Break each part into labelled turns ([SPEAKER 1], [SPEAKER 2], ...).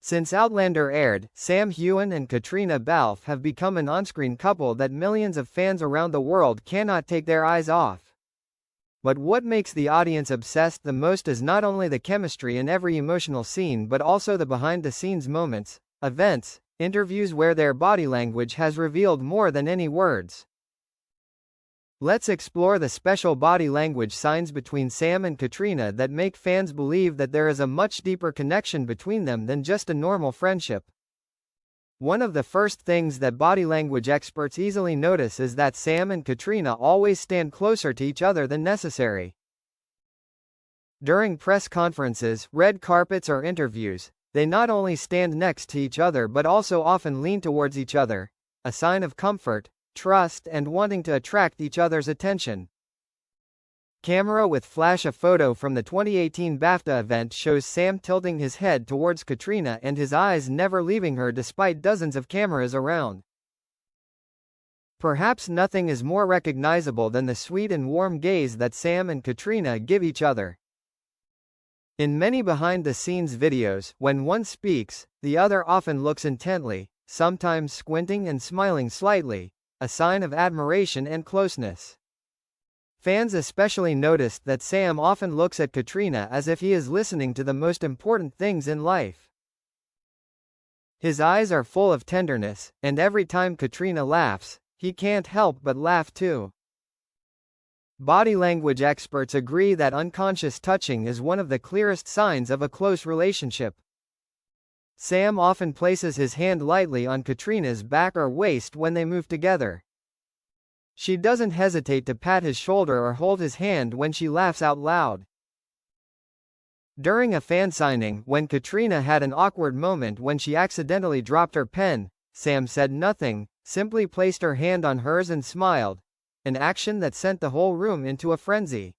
[SPEAKER 1] Since Outlander aired, Sam Heughan and Caitriona Balfe have become an on-screen couple that millions of fans around the world cannot take their eyes off. But what makes the audience obsessed the most is not only the chemistry in every emotional scene but also the behind-the-scenes moments, events, interviews where their body language has revealed more than any words. Let's explore the special body language signs between Sam and Caitriona that make fans believe that there is a much deeper connection between them than just a normal friendship. One of the first things that body language experts easily notice is that Sam and Caitriona always stand closer to each other than necessary. During press conferences, red carpets or interviews, they not only stand next to each other but also often lean towards each other, a sign of comfort, trust and wanting to attract each other's attention. Camera with flash. A photo from the 2018 BAFTA event shows Sam tilting his head towards Caitriona and his eyes never leaving her despite dozens of cameras around. Perhaps nothing is more recognizable than the sweet and warm gaze that Sam and Caitriona give each other. In many behind-the-scenes videos, when one speaks, the other often looks intently, sometimes squinting and smiling slightly, a sign of admiration and closeness. Fans especially noticed that Sam often looks at Caitriona as if he is listening to the most important things in life. His eyes are full of tenderness, and every time Caitriona laughs, he can't help but laugh too. Body language experts agree that unconscious touching is one of the clearest signs of a close relationship. Sam often places his hand lightly on Caitriona's back or waist when they move together. She doesn't hesitate to pat his shoulder or hold his hand when she laughs out loud. During a fan signing, when Caitriona had an awkward moment when she accidentally dropped her pen, Sam said nothing, simply placed her hand on hers and smiled, an action that sent the whole room into a frenzy.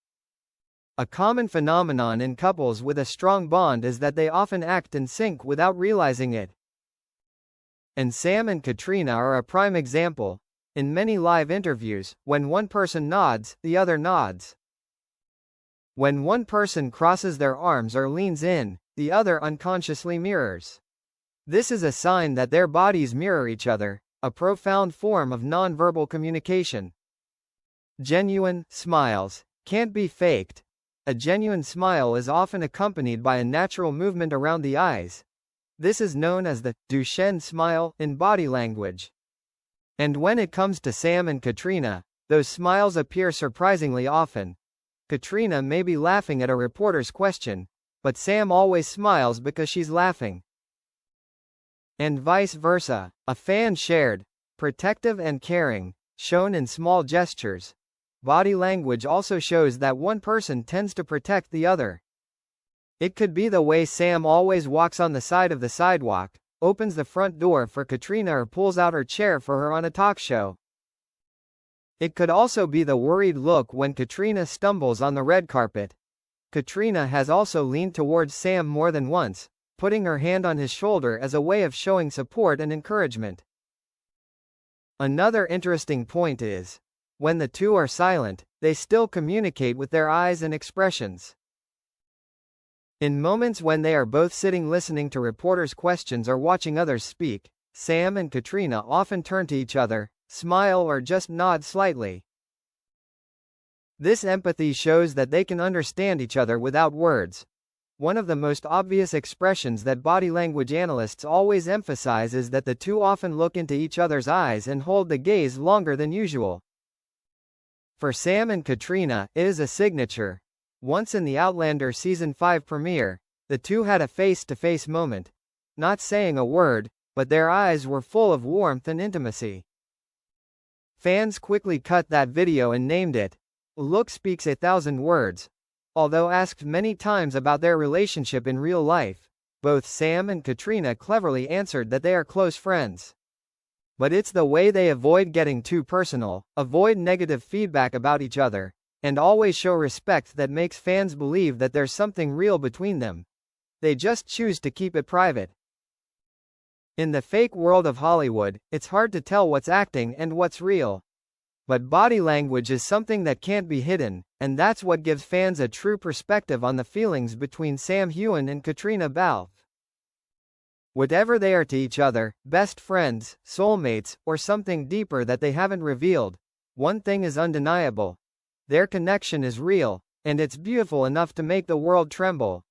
[SPEAKER 1] A common phenomenon in couples with a strong bond is that they often act in sync without realizing it. And Sam and Caitriona are a prime example. In many live interviews, when one person nods, the other nods. When one person crosses their arms or leans in, the other unconsciously mirrors. This is a sign that their bodies mirror each other, a profound form of nonverbal communication. Genuine smiles can't be faked. A genuine smile is often accompanied by a natural movement around the eyes. This is known as the Duchenne smile in body language. And when it comes to Sam and Caitriona, those smiles appear surprisingly often. Caitriona may be laughing at a reporter's question, but Sam always smiles because she's laughing. And vice versa. A fan shared, protective and caring, shown in small gestures. Body language also shows that one person tends to protect the other. It could be the way Sam always walks on the side of the sidewalk, opens the front door for Caitriona or pulls out her chair for her on a talk show. It could also be the worried look when Caitriona stumbles on the red carpet. Caitriona has also leaned towards Sam more than once, putting her hand on his shoulder as a way of showing support and encouragement. Another interesting point is, when the two are silent, they still communicate with their eyes and expressions. In moments when they are both sitting listening to reporters' questions or watching others speak, Sam and Caitriona often turn to each other, smile or just nod slightly. This empathy shows that they can understand each other without words. One of the most obvious expressions that body language analysts always emphasize is that the two often look into each other's eyes and hold the gaze longer than usual. For Sam and Caitriona, it is a signature. Once in the Outlander Season 5 premiere, the two had a face-to-face moment. Not saying a word, but their eyes were full of warmth and intimacy. Fans quickly cut that video and named it, "A Look Speaks 1,000 Words." Although asked many times about their relationship in real life, both Sam and Caitriona cleverly answered that they are close friends. But it's the way they avoid getting too personal, avoid negative feedback about each other, and always show respect that makes fans believe that there's something real between them. They just choose to keep it private. In the fake world of Hollywood, it's hard to tell what's acting and what's real. But body language is something that can't be hidden, and that's what gives fans a true perspective on the feelings between Sam Heughan and Caitriona Balfe. Whatever they are to each other, best friends, soulmates, or something deeper that they haven't revealed, one thing is undeniable. Their connection is real, and it's beautiful enough to make the world tremble.